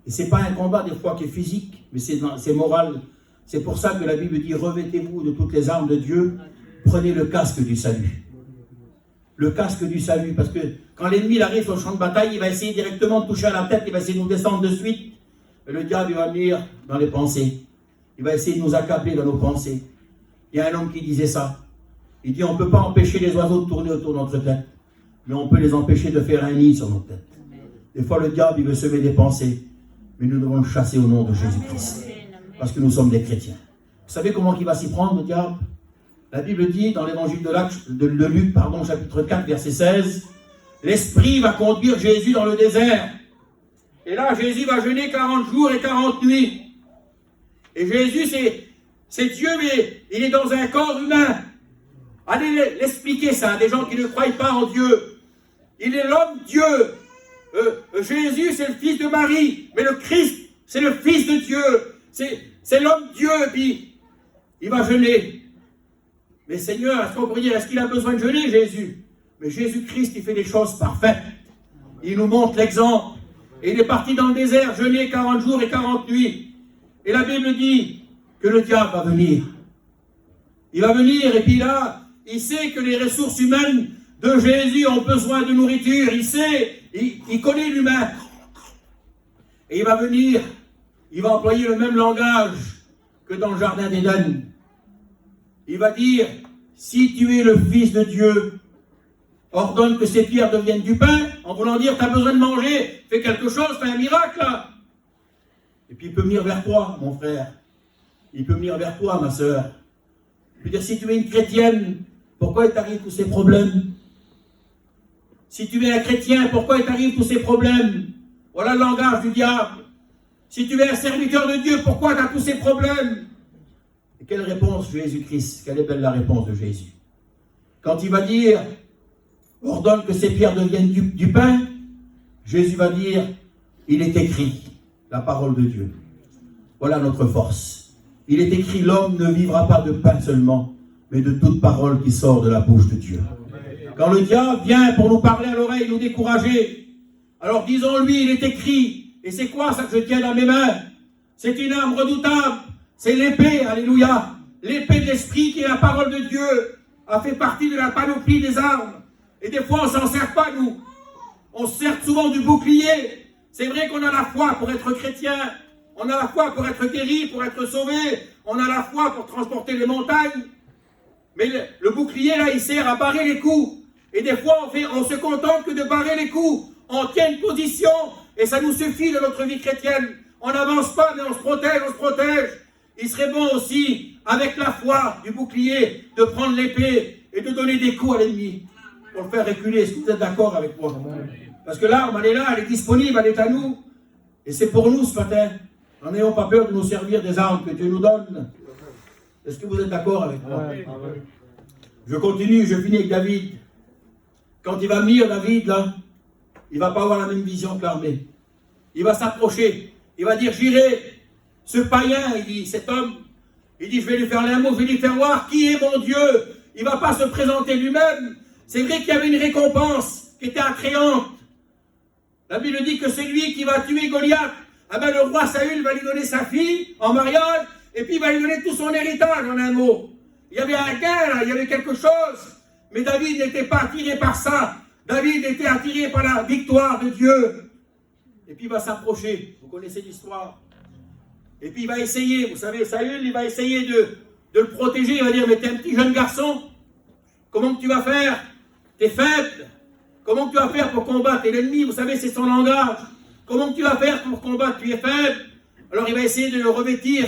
Et ce n'est pas un combat des fois qui est physique, mais c'est moral. C'est pour ça que la Bible dit, revêtez-vous de toutes les armes de Dieu, prenez le casque du salut. Le casque du salut, parce que quand l'ennemi arrive sur le champ de bataille, il va essayer directement de toucher à la tête, il va essayer de nous descendre de suite. Et le diable, il va venir dans les pensées. Il va essayer de nous accabler dans nos pensées. Il y a un homme qui disait ça. Il dit, on ne peut pas empêcher les oiseaux de tourner autour de notre tête, mais on peut les empêcher de faire un nid sur notre tête. Des fois, le diable, il veut semer des pensées, mais nous devons le chasser au nom de Jésus-Christ, parce que nous sommes des chrétiens. Vous savez comment il va s'y prendre, le diable? La Bible dit, dans l'évangile de Luc, chapitre 4, verset 16, l'Esprit va conduire Jésus dans le désert. Et là, Jésus va jeûner 40 jours et 40 nuits. Et Jésus, c'est Dieu, mais il est dans un corps humain. Allez l'expliquer ça à des gens qui ne croient pas en Dieu. Il est l'homme Dieu. Jésus, c'est le fils de Marie, mais le Christ, c'est le fils de Dieu. C'est l'homme Dieu, puis il va jeûner. Mais Seigneur, est-ce qu'on pourrait dire, est-ce qu'il a besoin de jeûner, Jésus? Mais Jésus-Christ, il fait des choses parfaites. Il nous montre l'exemple. Et il est parti dans le désert, jeûner 40 jours et 40 nuits. Et la Bible dit que le diable va venir. Il va venir, et puis là, il sait que les ressources humaines de Jésus ont besoin de nourriture. Il sait, il connaît l'humain. Et il va venir, il va employer le même langage que dans le jardin d'Éden. Il va dire, si tu es le Fils de Dieu, ordonne que ces pierres deviennent du pain, en voulant dire, tu as besoin de manger, fais quelque chose, fais un miracle là. Et puis il peut venir vers toi, mon frère. Il peut venir vers toi, ma sœur. Il peut dire, si tu es une chrétienne, pourquoi il t'arrive tous ces problèmes? Si tu es un chrétien, pourquoi il t'arrive tous ces problèmes? Voilà le langage du diable. Si tu es un serviteur de Dieu, pourquoi tu as tous ces problèmes? Et quelle réponse Jésus-Christ? Quelle est belle la réponse de Jésus? Quand il va dire, ordonne que ces pierres deviennent du pain, Jésus va dire, il est écrit, la parole de Dieu. Voilà notre force. Il est écrit, l'homme ne vivra pas de pain seulement, mais de toute parole qui sort de la bouche de Dieu. Quand le diable vient pour nous parler à l'oreille, nous décourager, alors disons-lui, il est écrit. Et c'est quoi ça que je tiens dans mes mains? C'est une arme redoutable. C'est l'épée, alléluia. L'épée de l'esprit qui est la parole de Dieu a fait partie de la panoplie des armes. Et des fois, on ne s'en sert pas, nous. On se sert souvent du bouclier. C'est vrai qu'on a la foi pour être chrétien. On a la foi pour être guéri, pour être sauvé. On a la foi pour transporter les montagnes. Mais le bouclier, là, il sert à barrer les coups. Et des fois, on se contente que de barrer les coups. On tient une position et ça nous suffit de notre vie chrétienne. On n'avance pas, mais on se protège, on se protège. Il serait bon aussi, avec la foi du bouclier, de prendre l'épée et de donner des coups à l'ennemi pour le faire reculer. Est-ce que vous êtes d'accord avec moi? Parce que l'arme, elle est là, elle est disponible, elle est à nous. Et c'est pour nous ce matin. N'ayons pas peur de nous servir des armes que Dieu nous donne. Est-ce que vous êtes d'accord avec moi? Je continue, je finis avec David. Quand il va venir, David, là, il ne va pas avoir la même vision que l'armée. Il va s'approcher. Il va dire, j'irai. Ce païen, il dit, cet homme, il dit, je vais lui faire l'amour, je vais lui faire voir qui est mon Dieu. Il ne va pas se présenter lui-même. C'est vrai qu'il y avait une récompense qui était attrayante. La Bible dit que c'est lui qui va tuer Goliath. Ah ben, le roi Saül va lui donner sa fille en mariage, et puis il va lui donner tout son héritage, en un mot. Il y avait un gain, il y avait quelque chose. Mais David n'était pas attiré par ça. David était attiré par la victoire de Dieu. Et puis il va s'approcher. Vous connaissez l'histoire. Et puis il va essayer. Vous savez, Saül, il va essayer de le protéger. Il va dire, mais t'es un petit jeune garçon. Comment tu vas faire? T'es faible. Comment tu vas faire pour combattre l'ennemi? Vous savez, c'est son langage. Comment tu vas faire pour combattre? Tu es faible. Alors il va essayer de le revêtir.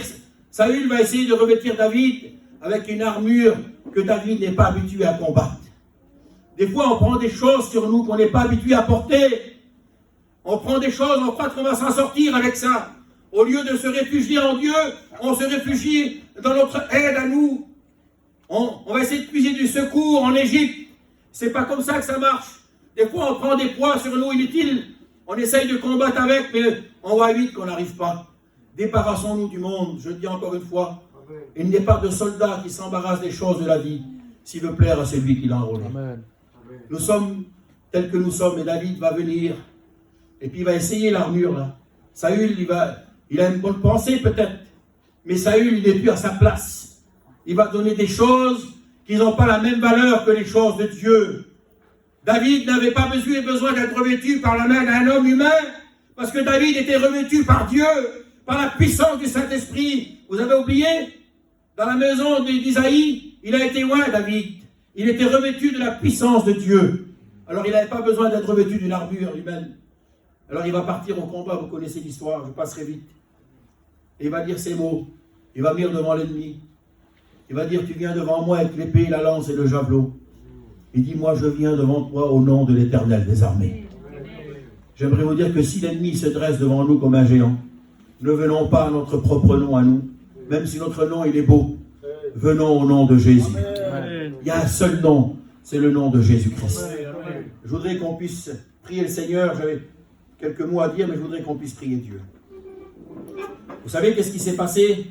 Saül va essayer de revêtir David avec une armure que David n'est pas habitué à combattre. Des fois, on prend des choses sur nous qu'on n'est pas habitué à porter. On prend des choses, on croit qu'on va s'en sortir avec ça. Au lieu de se réfugier en Dieu, on se réfugie dans notre aide à nous. On va essayer de puiser du secours en Égypte. C'est pas comme ça que ça marche. Des fois, on prend des poids sur nous inutiles. On essaye de combattre avec, mais on voit vite qu'on n'arrive pas. Débarrassons-nous du monde, je le dis encore une fois. Il n'y a pas de soldat qui s'embarrasse des choses de la vie, s'il veut plaire à celui qui l'a enrôlé. Nous sommes tels que nous sommes, et David va venir, et puis il va essayer l'armure, là. Saül, il a une bonne pensée peut-être, mais Saül, il n'est plus à sa place. Il va donner des choses qui n'ont pas la même valeur que les choses de Dieu. David n'avait pas besoin d'être revêtu par la main d'un homme humain, parce que David était revêtu par Dieu, par la puissance du Saint-Esprit. Vous avez oublié? Dans la maison d'Isaïe, il a été loin, David. Il était revêtu de la puissance de Dieu. Alors il n'avait pas besoin d'être revêtu d'une armure humaine. Alors il va partir au combat, vous connaissez l'histoire, je passerai vite. Et il va dire ces mots. Il va venir devant l'ennemi. Il va dire, tu viens devant moi avec l'épée, la lance et le javelot. Il dit, moi je viens devant toi au nom de l'Éternel des armées. J'aimerais vous dire que si l'ennemi se dresse devant nous comme un géant, ne venons pas à notre propre nom à nous, même si notre nom il est beau. Venons au nom de Jésus. Il y a un seul nom, c'est le nom de Jésus-Christ. Je voudrais qu'on puisse prier le Seigneur. J'avais quelques mots à dire, mais je voudrais qu'on puisse prier Dieu. Vous savez qu'est-ce qui s'est passé